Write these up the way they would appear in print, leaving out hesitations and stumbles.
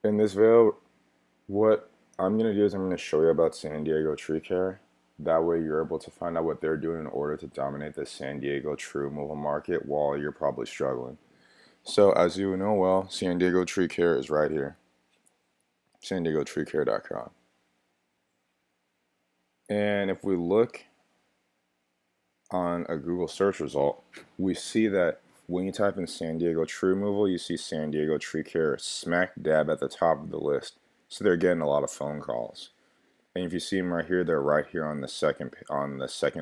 In this video, what I'm going to do is I'm going to show you about San Diego tree care. That way you're able to find out what they're doing in order to dominate the San Diego tree removal market while you're probably struggling. So as you know well, San Diego tree care is right here, san-diego-tree-care.com. And if we look on a Google search result, we see that when you type in San Diego tree removal, you see San Diego tree care smack dab at the top of the list. So they're getting a lot of phone calls. And if you see them right here, they're right here on the second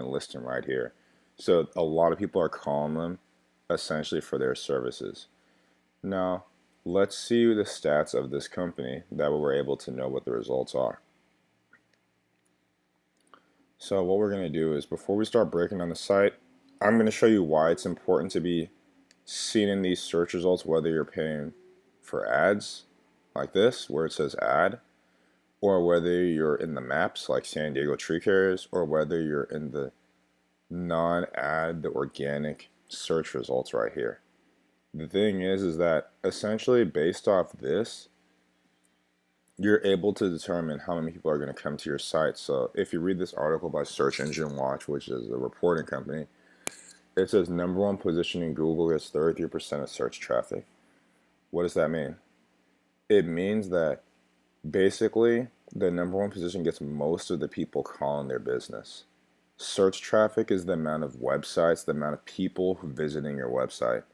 listing right here. So a lot of people are calling them essentially for their services. Now, let's see the stats of this company. That way we're able to know what the results are. So what we're going to do is, before we start breaking down the site, I'm going to show you why it's important to be seen in these search results, whether you're paying for ads like this, where it says ad, or whether you're in the maps like San Diego tree cares, or whether you're in the non-ad, the organic search results right here. The thing is that essentially based off this, you're able to determine how many people are going to come to your site. So if you read this article by Search Engine Watch, which is a reporting company, it says #1 position in Google gets 33% of search traffic. What does that mean? It means that basically the #1 position gets most of the people calling their business. Search traffic is the amount of websites, the amount of people who visiting your website.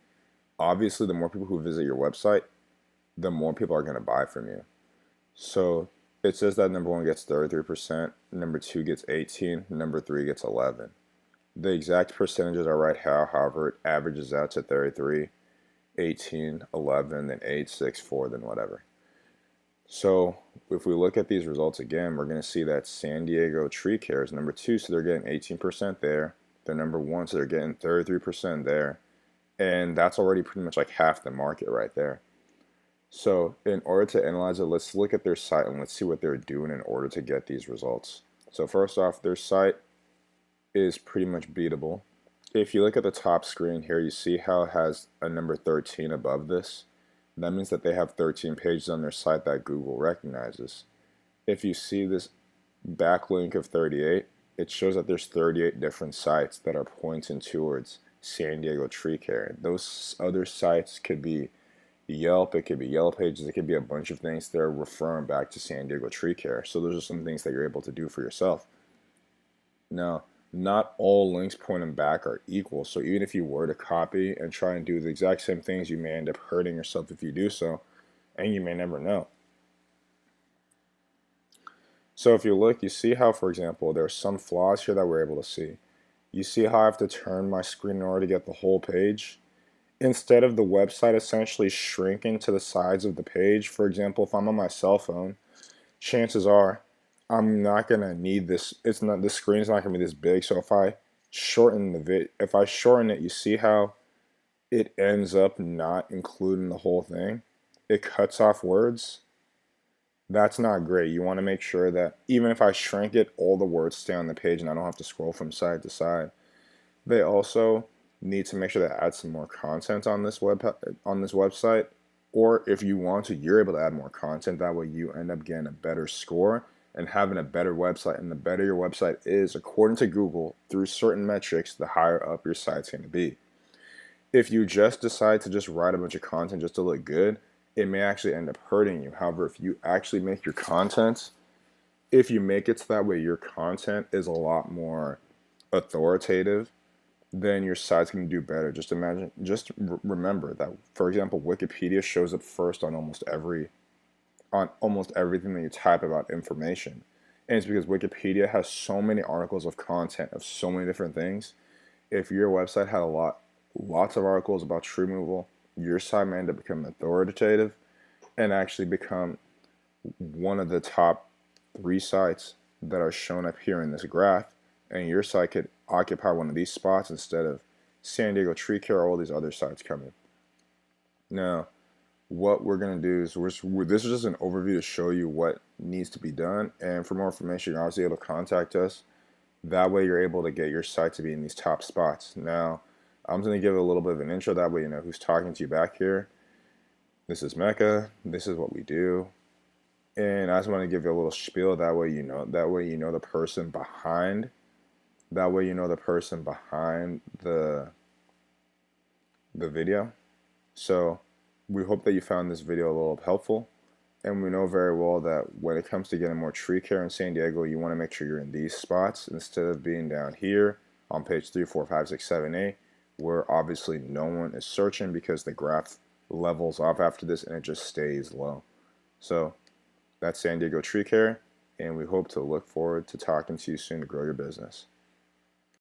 Obviously, the more people who visit your website, the more people are going to buy from you. So it says that #1 gets 33%, #2 gets 18, #3 gets 11. The exact percentages are right here, however, it averages out to 33, 18, 11, then 8, 6, 4, then whatever. So if we look at these results again, we're going to see that San Diego tree care is #2, so they're getting 18% there. They're #1, so they're getting 33% there. And that's already pretty much like half the market right there. So in order to analyze it, let's look at their site and let's see what they're doing in order to get these results. So first off, their site is pretty much beatable. If you look at the top screen here, you see how it has a number 13 above this. That means that they have 13 pages on their site that Google recognizes. If you see this backlink of 38, it shows that there's 38 different sites that are pointing towards San Diego tree care. Those other sites could be Yelp, it could be Yellow Pages, it could be a bunch of things that are referring back to San Diego tree care. So those are some things that you're able to do for yourself. Now, not all links pointing back are equal, so even if you were to copy and try and do the exact same things, you may end up hurting yourself if you do so, and you may never know. So if you look, you see how, for example, there are some flaws here that we're able to see. You see how I have to turn my screen in order to get the whole page? Instead of the website essentially shrinking to the sides of the page, for example, if I'm on my cell phone, chances are I'm not gonna need this. It's not, the screen's not gonna be this big. So if I shorten if I shorten it, you see how it ends up not including the whole thing. It cuts off words. That's not great. You want to make sure that even if I shrink it, all the words stay on the page and I don't have to scroll from side to side. They also need to make sure they add some more content on this website, or if you want to, you're able to add more content. That way you end up getting a better score and having a better website. And the better your website is, according to Google, through certain metrics, the higher up your site's going to be. If you just decide to just write a bunch of content just to look good, it may actually end up hurting you. However, if you actually make your content, if you make it so that way your content is a lot more authoritative, then your site's going to do better. Just remember that, for example, Wikipedia shows up first on almost everything that you type about information. And it's because Wikipedia has so many articles of content of so many different things. If your website had lots of articles about tree removal, your site may end up becoming authoritative and actually become one of the top 3 sites that are shown up here in this graph, and your site could occupy one of these spots instead of San Diego tree care or all these other sites coming. Now, what we're going to do is, this is just an overview to show you what needs to be done, and for more information, you're obviously able to contact us. That way you're able to get your site to be in these top spots. Now, I'm going to give a little bit of an intro, that way you know who's talking to you back here. This is Meka, this is what we do, And I just want to give you a little spiel. That way you know. That way you know the person behind. That way you know the person behind the video. So we hope that you found this video a little helpful. And we know very well that when it comes to getting more tree care in San Diego, you want to make sure you're in these spots instead of being down here on page 3, 4, 5, 6, 7, 8, where obviously no one is searching because the graph levels off after this and it just stays low. So that's San Diego tree care, and we hope to look forward to talking to you soon to grow your business.